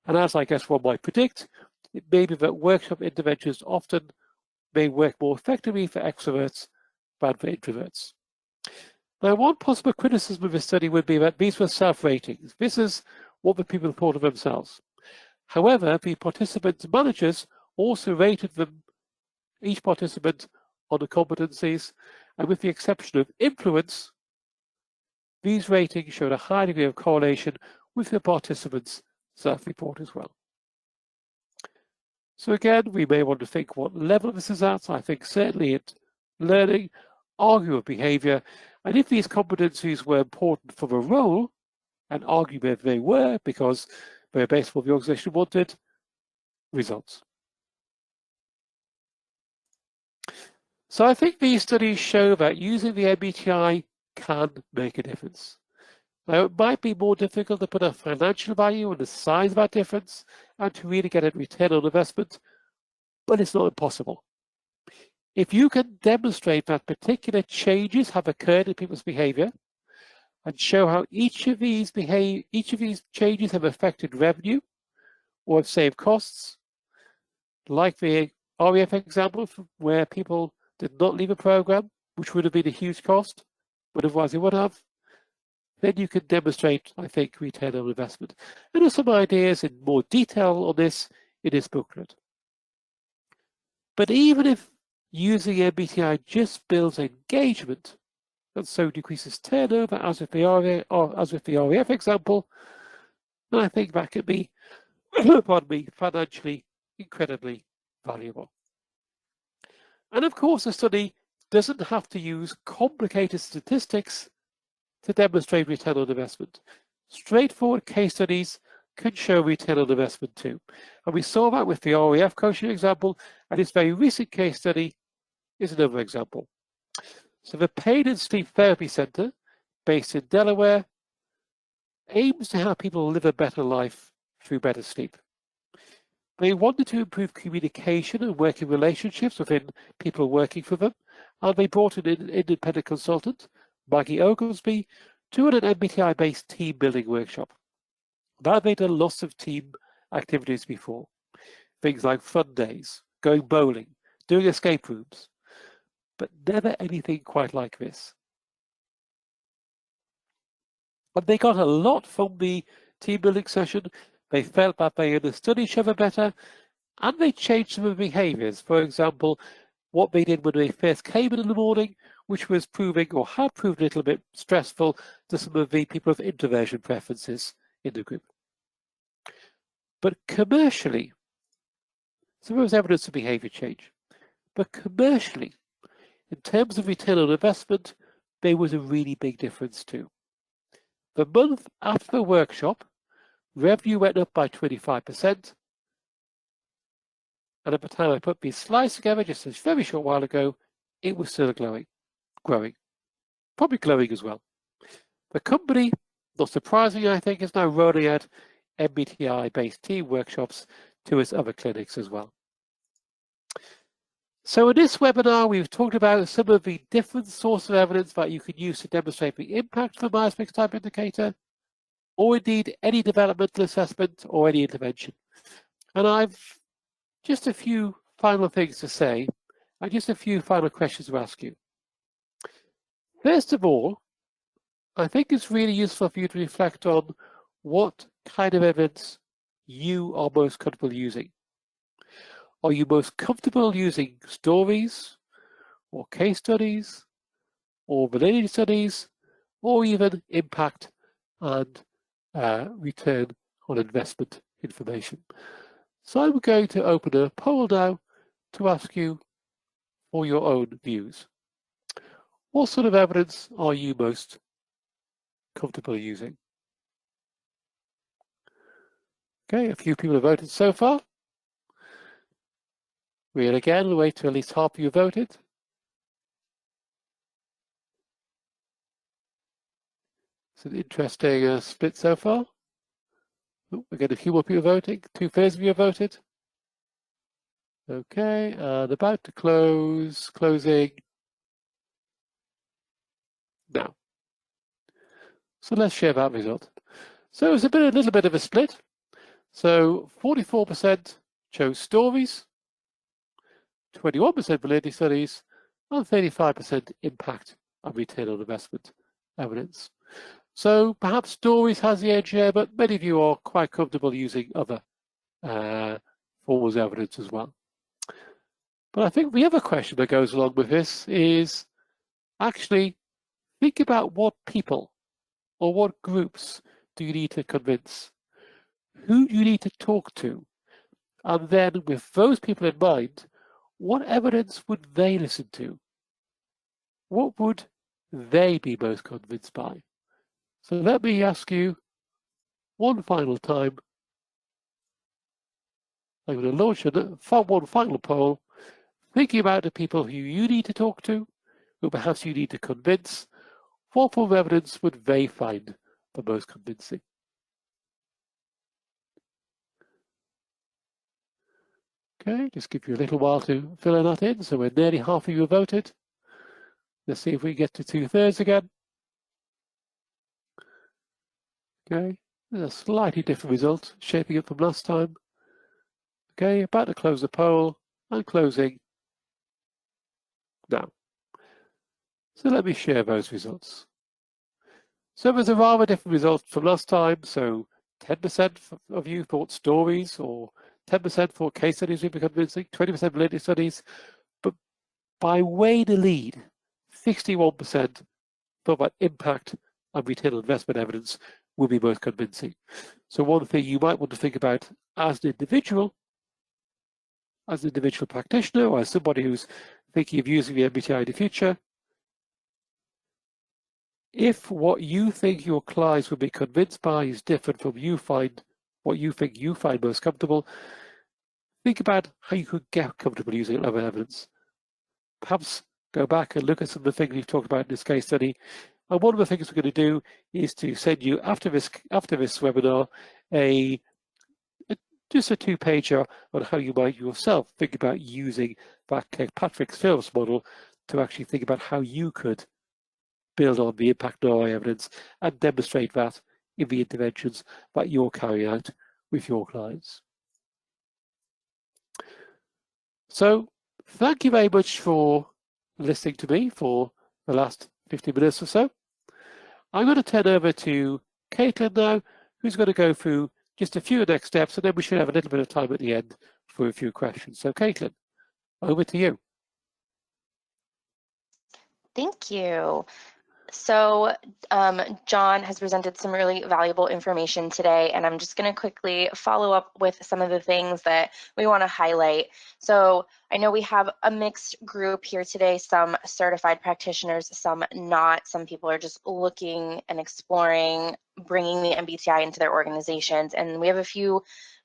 And as I guess one might predict, it may be that workshop interventions often may work more effectively for extroverts than for introverts. Now, one possible criticism of this study would be that these were self-ratings. This is what the people thought of themselves. However, the participants' managers also rated them, each participant, on the competencies, and with the exception of influence, these ratings showed a high degree of correlation with the participants' self-report as well. So again, we may want to think what level this is at. I think certainly at learning, argue with behaviour, and if these competencies were important for the role, and argue that they were because they were based on what the organisation wanted, results. So I think these studies show that using the MBTI can make a difference. Now, it might be more difficult to put a financial value on the size of that difference and to really get a return on investment, but it's not impossible. If you can demonstrate that particular changes have occurred in people's behaviour, and show how each of these changes have affected revenue or have saved costs, like the RAF example where people did not leave a program, which would have been a huge cost, but otherwise they would have. Then you can demonstrate, I think, return on investment. And there's some ideas in more detail on this in this booklet. But even if using MBTI just builds engagement and so decreases turnover, as with the RAF example, then I think that could be, pardon me, financially incredibly valuable. And of course, the study doesn't have to use complicated statistics to demonstrate return on investment. Straightforward case studies can show return on investment too. And we saw that with the RAF coaching example, and this very recent case study is another example. So the Pain and Sleep Therapy Center, based in Delaware, aims to help people live a better life through better sleep. They wanted to improve communication and working relationships within people working for them, and they brought in an independent consultant, Maggie Oglesby, to an MBTI-based team building workshop. That they'd done lots of team activities before, things like fun days, going bowling, doing escape rooms, but never anything quite like this. And they got a lot from the team building session. They felt that they understood each other better, and they changed some of the behaviors. For example, what they did when they first came in the morning, which was proving or had proved a little bit stressful to some of the people with introversion preferences in the group. But commercially, so there was evidence of behavior change. But commercially, in terms of return on investment, there was a really big difference too. The month after the workshop, revenue went up by 25%. And at the time I put these slides together just a very short while ago, it was still growing, probably glowing as well. The company, not surprisingly, I think, is now rolling out MBTI-based team workshops to its other clinics as well. So in this webinar, we've talked about some of the different sources of evidence that you can use to demonstrate the impact of the Myers-Briggs type indicator, or indeed any developmental assessment or any intervention. And I've just a few final things to say, and just a few final questions to ask you. First of all, I think it's really useful for you to reflect on what kind of evidence you are most comfortable using. Are you most comfortable using stories, or case studies, or validity studies, or even impact and return on investment information? So I'm going to open a poll now to ask you for your own views. What sort of evidence are you most comfortable using? Okay, a few people have voted so far. We'll again wait till at least half of you voted. It's an interesting split so far. Oh, we're getting a few more people voting. 2/3 of you have voted. Okay, and about to close, closing now. So let's share that result. So it's a little bit of a split. So 44% chose stories, 21% validity studies, and 35% impact and return on investment evidence. So perhaps stories has the edge here, but many of you are quite comfortable using other forms of evidence as well. But I think the other question that goes along with this is actually think about what people or what groups do you need to convince? Who do you need to talk to? And then with those people in mind, what evidence would they listen to? What would they be most convinced by? So let me ask you one final time. I'm going to launch one final poll, thinking about the people who you need to talk to, who perhaps you need to convince. What form of evidence would they find the most convincing? Okay, just give you a little while to fill that in. So we're nearly half of you voted. Let's see if we get to 2/3 again. Okay, there's a slightly different result, shaping up from last time. Okay, about to close the poll, and closing now. So let me share those results. So there's a rather different result from last time. So 10% of you thought stories, or 10% thought case studies would be convincing, 20% validity studies. But by way the lead, 61% thought that impact and return on investment evidence will be most convincing. So one thing you might want to think about as an individual practitioner, or as somebody who's thinking of using the MBTI in the future, if what you think your clients will be convinced by is different from what you think you find most comfortable, think about how you could get comfortable using other evidence. Perhaps go back and look at some of the things we've talked about in this case study. And one of the things we're going to do is to send you after this webinar just a 2-pager on how you might yourself think about using that Kirkpatrick-Phillips model to actually think about how you could build on the impact ROI evidence and demonstrate that in the interventions that you're carrying out with your clients. So thank you very much for listening to me for the last 50 minutes or so. I'm going to turn over to Caitlin now, who's going to go through just a few next steps, and then we should have a little bit of time at the end for a few questions. So Caitlin, over to you. Thank you. So John has presented some really valuable information today, and I'm just going to quickly follow up with some of the things that we want to highlight. So I know we have a mixed group here today, some certified practitioners, some not. Some people are just looking and exploring, bringing the MBTI into their organizations, and we have a few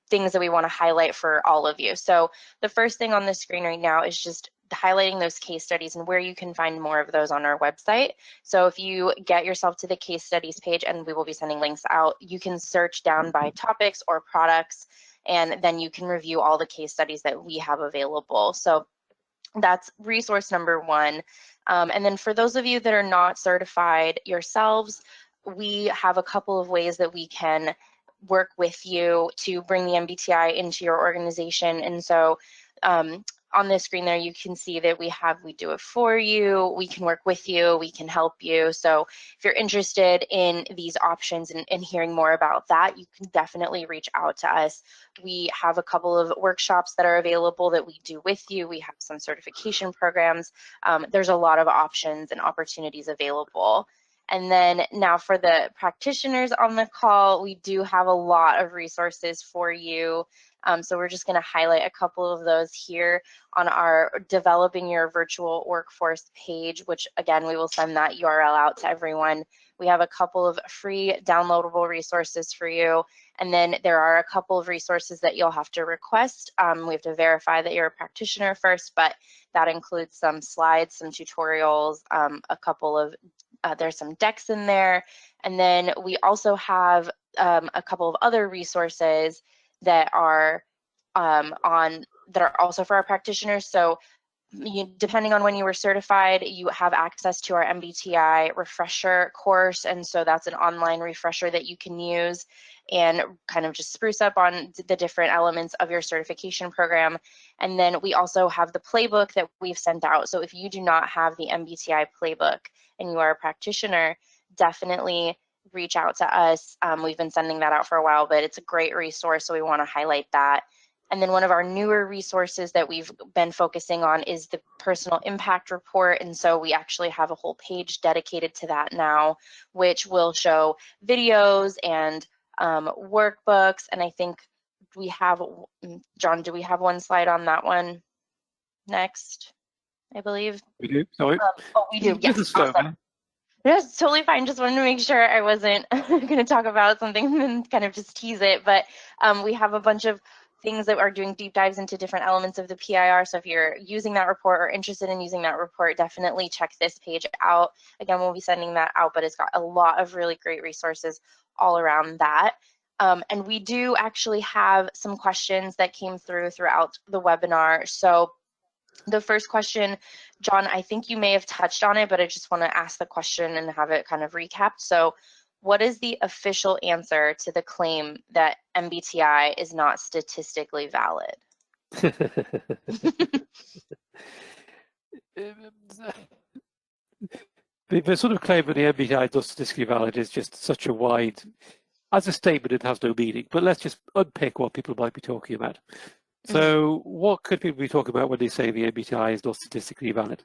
things that we want to highlight for all of you. So the first thing on the screen right now is just highlighting those case studies and where you can find more of those on our website. So if you get yourself to the case studies page, and we will be sending links out, you can search down by topics or products, and then you can review all the case studies that we have available. So that's resource number one. And then for those of you that are not certified yourselves, we have a couple of ways that we can work with you to bring the MBTI into your organization. And so on the screen there, you can see that we do it for you, we can work with you, we can help you. So if you're interested in these options and hearing more about that, you can definitely reach out to us. We have a couple of workshops that are available that we do with you. We have some certification programs. There's a lot of options and opportunities available. And then now for the practitioners on the call, we do have a lot of resources for you. So we're just going to highlight a couple of those here on our Developing Your Virtual Workforce page, which again, we will send that URL out to everyone. We have a couple of free downloadable resources for you. And then there are a couple of resources that you'll have to request. We have to verify that you're a practitioner first, but that includes some slides, some tutorials, a couple of there's some decks in there. And then we also have a couple of other resources that are also for our practitioners. So depending on when you were certified, you have access to our MBTI refresher course. And so that's an online refresher that you can use and kind of just spruce up on the different elements of your certification program. And then we also have the playbook that we've sent out. So if you do not have the MBTI playbook and you are a practitioner, definitely reach out to us. We've been sending that out for a while, but it's a great resource, so we want to highlight that. And then one of our newer resources that we've been focusing on is the personal impact report. And so we actually have a whole page dedicated to that now, which will show videos and workbooks. And I think we have, John, do we have one slide on that one next, I believe? We do, sorry. Oh, we do, yes, awesome. That's totally fine. Just wanted to make sure I wasn't going to talk about something and kind of just tease it. But we have a bunch of things that are doing deep dives into different elements of the PIR. So if you're using that report or interested in using that report, definitely check this page out. Again, we'll be sending that out, but it's got a lot of really great resources all around that. And we do actually have some questions that came throughout the webinar. So the first question, John, I think you may have touched on it, but I just want to ask the question and have it kind of recapped. So what is the official answer to the claim that MBTI is not statistically valid? The sort of claim that the MBTI is not statistically valid is just such a wide, as a statement, it has no meaning. But let's just unpick what people might be talking about. So what could people be talking about when they say the MBTI is not statistically valid?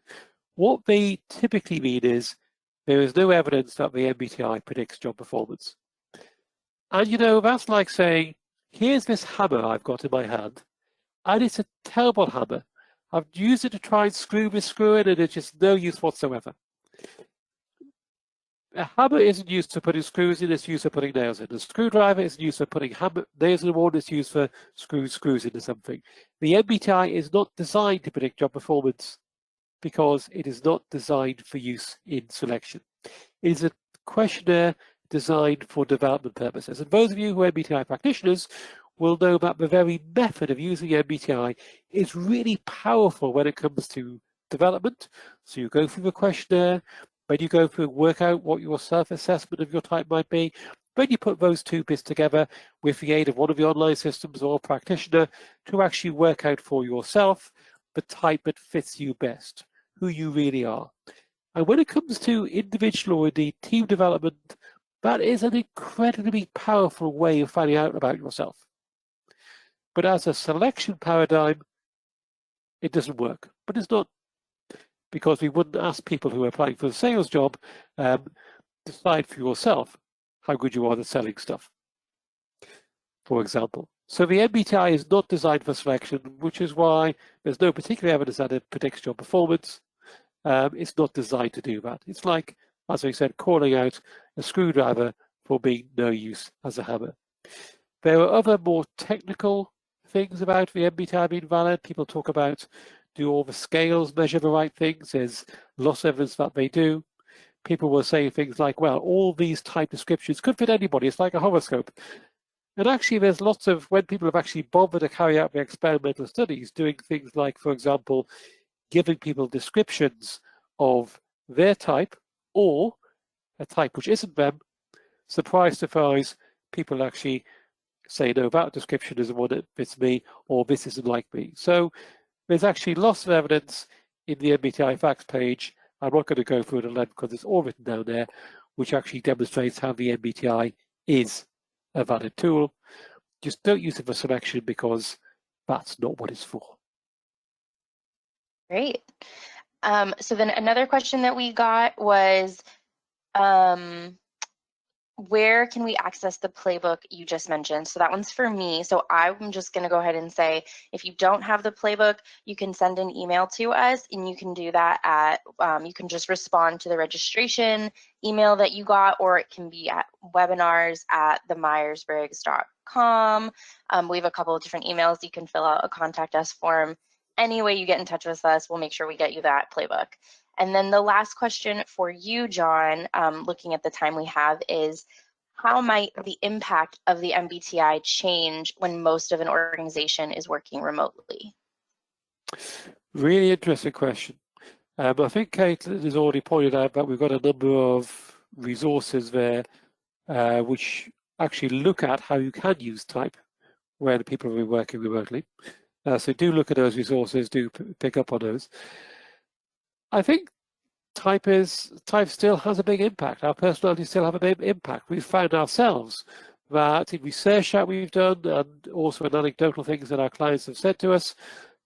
What they typically mean is there is no evidence that the MBTI predicts job performance. And you know, that's like saying, here's this hammer I've got in my hand, and it's a terrible hammer. I've used it to try and screw this screw in, and it's just no use whatsoever. A hammer isn't used for putting screws in, it's used for putting nails in. A screwdriver isn't used for putting nails in the wall, it's used for screws into something. The MBTI is not designed to predict job performance because it is not designed for use in selection. It is a questionnaire designed for development purposes. And those of you who are MBTI practitioners will know that the very method of using MBTI is really powerful when it comes to development. So you go through the questionnaire, when you go through and work out what your self-assessment of your type might be, then you put those two bits together with the aid of one of the online systems or a practitioner to actually work out for yourself the type that fits you best, who you really are. And when it comes to individual or indeed team development, that is an incredibly powerful way of finding out about yourself. But as a selection paradigm, it doesn't work. But it's not, because we wouldn't ask people who are applying for a sales job, decide for yourself how good you are at selling stuff, for example. So the MBTI is not designed for selection, which is why there's no particular evidence that it predicts job performance. It's not designed to do that. It's like, as I said, calling out a screwdriver for being no use as a hammer. There are other more technical things about the MBTI being valid. People talk about, do all the scales measure the right things? There's lots of evidence that they do. People will say things like, well, all these type descriptions could fit anybody. It's like a horoscope. And actually, there's lots of, when people have actually bothered to carry out the experimental studies, doing things like, for example, giving people descriptions of their type or a type which isn't them, surprise, surprise, people actually say, no, that description isn't one that fits me, or this isn't like me. So there's actually lots of evidence in the MBTI facts page. I'm not going to go through it again because it's all written down there, which actually demonstrates how the MBTI is a valid tool. Just don't use it for selection because that's not what it's for. Great. So then another question that we got was, where can we access the playbook you just mentioned? So that one's for me. So I'm just going to go ahead and say, if you don't have the playbook, you can send an email to us, and you can do that at, you can just respond to the registration email that you got, or it can be at webinars@themyersbriggs.com. We have a couple of different emails. You can fill out a contact us form. Any way you get in touch with us, we'll make sure we get you that playbook. And then the last question for you, John, looking at the time we have, is how might the impact of the MBTI change when most of an organization is working remotely? Really interesting question. I think Caitlin has already pointed out that we've got a number of resources there which actually look at how you can use type when people are working remotely. So do look at those resources, do pick up on those. I think type still has a big impact. Our personalities still have a big impact. We've found ourselves that in research that we've done, and also in anecdotal things that our clients have said to us,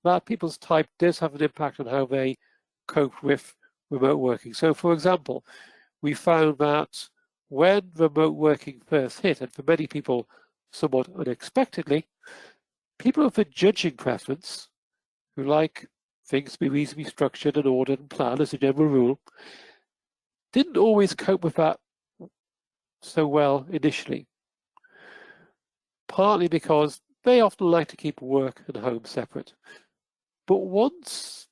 that people's type does have an impact on how they cope with remote working. So, for example, we found that when remote working first hit, and for many people somewhat unexpectedly, people of a judging preference, who like things to be reasonably structured and ordered and planned as a general rule, didn't always cope with that so well initially. Partly because they often like to keep work and home separate. But once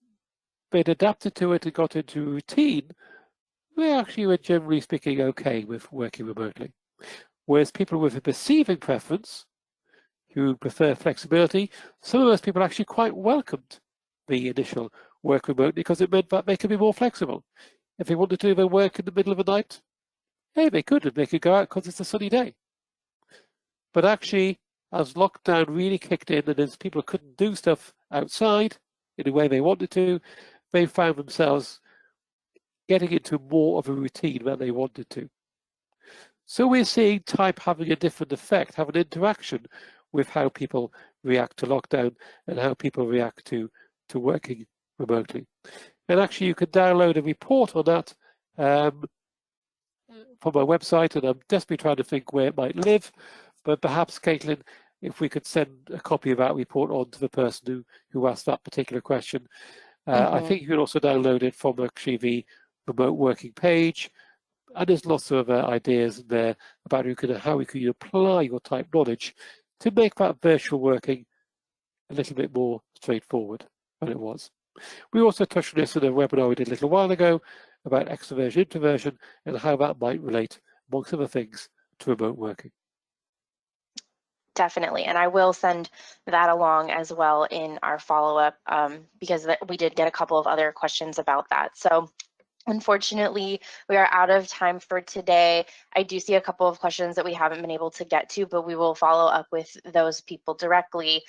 they'd adapted to it and got into routine, they actually were generally speaking okay with working remotely. Whereas people with a perceiving preference, who prefer flexibility, some of those people actually quite welcomed the initial work remote because it meant that they could be more flexible. If they wanted to do their work in the middle of the night, hey, they couldn't, they could go out because it's a sunny day. But actually, as lockdown really kicked in and as people couldn't do stuff outside in the way they wanted to, they found themselves getting into more of a routine than they wanted to. So we're seeing type having a different effect, have an interaction with how people react to lockdown and how people react to working remotely. And actually, you can download a report on that from my website, and I'm desperately trying to think where it might live. But perhaps, Caitlin, if we could send a copy of that report on to the person who asked that particular question. I think you can also download it from actually the remote working page. And there's lots of ideas in there about how we can apply your type knowledge to make that virtual working a little bit more straightforward than it was. We also touched on this in a webinar we did a little while ago about extroversion, introversion, and how that might relate, amongst other things, to remote working. Definitely, and I will send that along as well in our follow-up because we did get a couple of other questions about that. So unfortunately, we are out of time for today. I do see a couple of questions that we haven't been able to get to, but we will follow up with those people directly,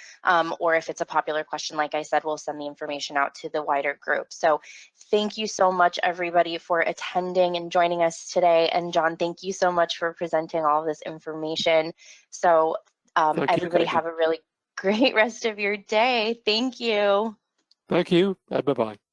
or if it's a popular question, like I said, we'll send the information out to the wider group. So thank you so much, everybody, for attending and joining us today. And John, thank you so much for presenting all of this information. So everybody have a really great rest of your day. Thank you. Thank you, and bye-bye.